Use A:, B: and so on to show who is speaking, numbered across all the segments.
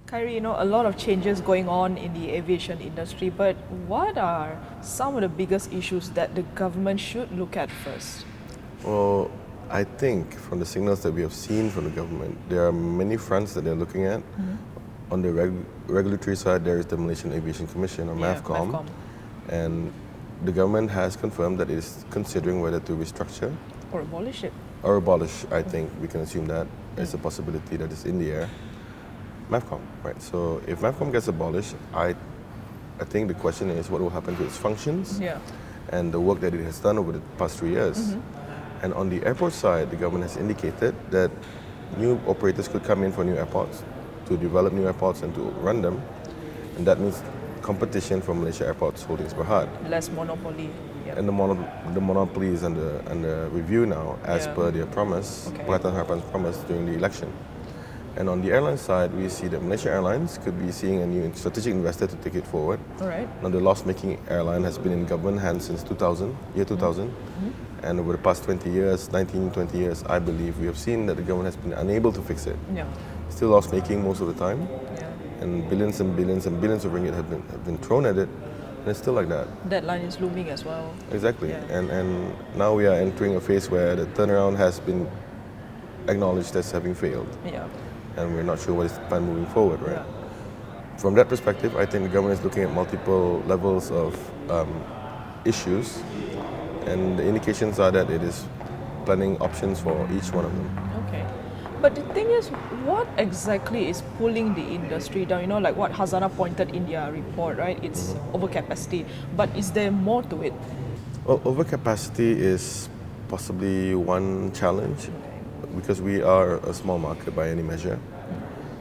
A: Kyrie, a lot of changes going on in the aviation industry, but what are some of the biggest issues that the government should look at first?
B: Well, I think from the signals that we have seen from the government, there are many fronts that they're looking at. On the regulatory side, there is the Malaysian Aviation Commission, or
A: Yeah,
B: MAVCOM,
A: MAVCOM.
B: and the government has confirmed that it is considering whether to restructure
A: Or abolish it.
B: or abolish. I think we can assume that is a possibility that is in the air. MAVCOM, right? So if MAVCOM gets abolished, I think the question is what will happen to its functions
A: Yeah.
B: and the work that it has done over the past 3 years. And on the airport side, the government has indicated that new operators could come in for new airports, to develop new airports and to run them. And that means competition for Malaysia Airports Holdings Berhad.
A: Less monopoly. Yep.
B: And the monopoly is under review now, as
A: Yeah.
B: per their promise,
A: Okay.
B: Pakatan Harapan's promise during the election. And on the airline side, we see that Malaysia Airlines could be seeing a new strategic investor to take it forward.
A: All right.
B: Now, the loss-making airline has been in government hands since 2000, year 2000. And over the past 20 years, 19, 20 years, I believe we have seen that the government has been unable to fix it.
A: Yeah.
B: Still loss-making most of the time.
A: Yeah.
B: And billions and billions and billions of ringgit have been thrown at it. And it's still like that.
A: Deadline is looming as well.
B: Exactly.
A: Yeah.
B: And now we are entering a phase where the turnaround has been acknowledged as having failed.
A: Yeah.
B: And we're not sure what is the plan moving forward, right?
A: Yeah.
B: From that perspective, I think the government is looking at multiple levels of issues, and the indications are that it is planning options for each one of them.
A: Okay. But the thing is, what exactly is pulling the industry down? Like what Hazana pointed in their report, right? It's overcapacity. But is there more to it?
B: Well, overcapacity is possibly one challenge because we are a small market by any measure,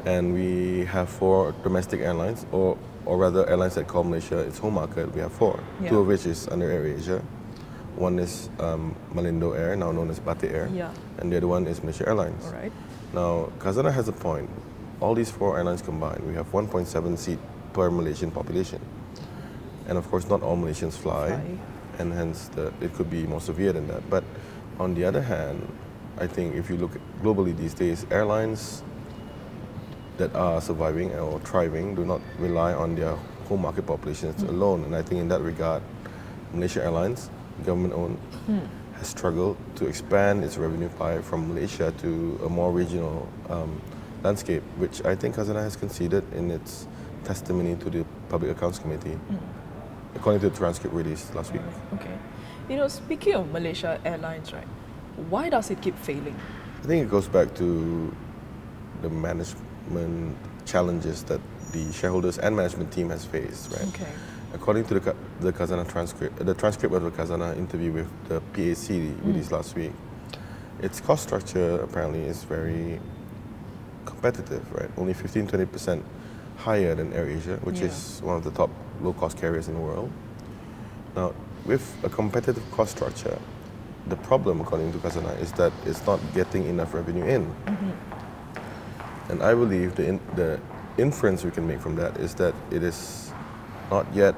B: and we have 4 domestic airlines, or rather airlines that call Malaysia its home market. We have 4,
A: Yeah.
B: 2 of which is under AirAsia. One is Malindo Air, now known as Batik Air,
A: Yeah.
B: and the other one is Malaysia Airlines.
A: All right.
B: Now, Khazanah has a point. All these 4 airlines combined, we have 1.7 seat per Malaysian population. And of course, not all Malaysians fly, and hence it could be more severe than that. But on the other hand, I think if you look globally these days, airlines that are surviving or thriving do not rely on their home market populations alone. And I think in that regard, Malaysia Airlines, government-owned, has struggled to expand its revenue pie from Malaysia to a more regional landscape, which I think Khazanah has conceded in its testimony to the Public Accounts Committee, according to the transcript released last week.
A: Okay. Speaking of Malaysia Airlines, right? Why does it keep failing?
B: I think it goes back to the management challenges that the shareholders and management team has faced, right?
A: Okay.
B: According to the Khazanah transcript, the transcript of the Khazanah interview with the PAC released last week, its cost structure apparently is very competitive, right? Only 15-20% higher than AirAsia, which is one of the top low-cost carriers in the world. Now, with a competitive cost structure, the problem, according to Khazanah, is that it's not getting enough revenue in. And I believe the inference we can make from that is that it is not yet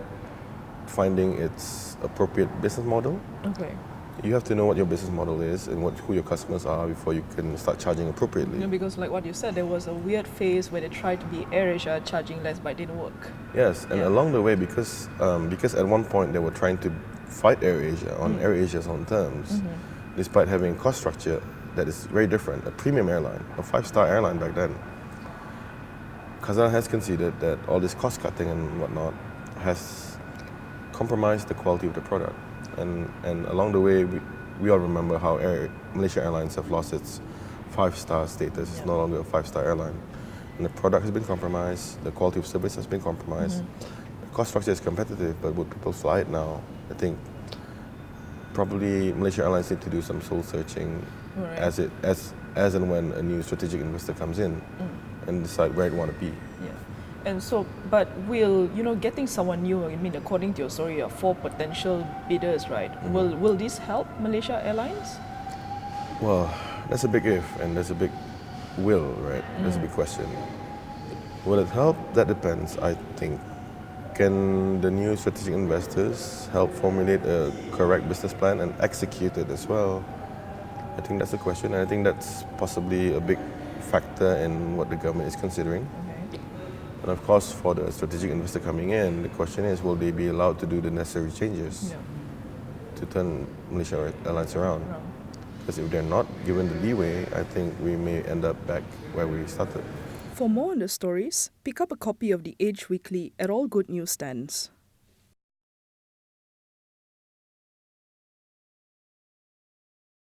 B: finding its appropriate business model.
A: Okay.
B: You have to know what your business model is and who your customers are before you can start charging appropriately.
A: Because like what you said, there was a weird phase where they tried to be AirAsia charging less, but it didn't work.
B: Yes, and along the way, because at one point they were trying to fight AirAsia on AirAsia's own terms, despite having a cost structure that is very different, a premium airline, a 5-star airline back then. Khazanah has conceded that all this cost cutting and whatnot has compromised the quality of the product. And along the way, we all remember how Malaysia Airlines have lost its 5-star status. It's no longer a 5-star airline. And the product has been compromised, the quality of service has been compromised. The cost structure is competitive, but would people fly it now? I think probably Malaysia Airlines need to do some soul searching as and when a new strategic investor comes in and decide where it want to be.
A: Yeah. And so, but will, getting someone new, according to your story, you have 4 potential bidders, right? Will this help Malaysia Airlines?
B: Well, that's a big if, and there's a big will, right? That's a big question. Will it help? That depends, I think. Can the new strategic investors help formulate a correct business plan and execute it as well? I think that's the question, and I think that's possibly a big factor in what the government is considering.
A: Okay.
B: And of course, for the strategic investor coming in, the question is, will they be allowed to do the necessary changes
A: Yeah.
B: to turn Malaysia Airlines around?
A: Around.
B: Because if they're not given the leeway, I think we may end up back where we started.
A: For more on the stories, pick up a copy of The Age Weekly at all good newsstands.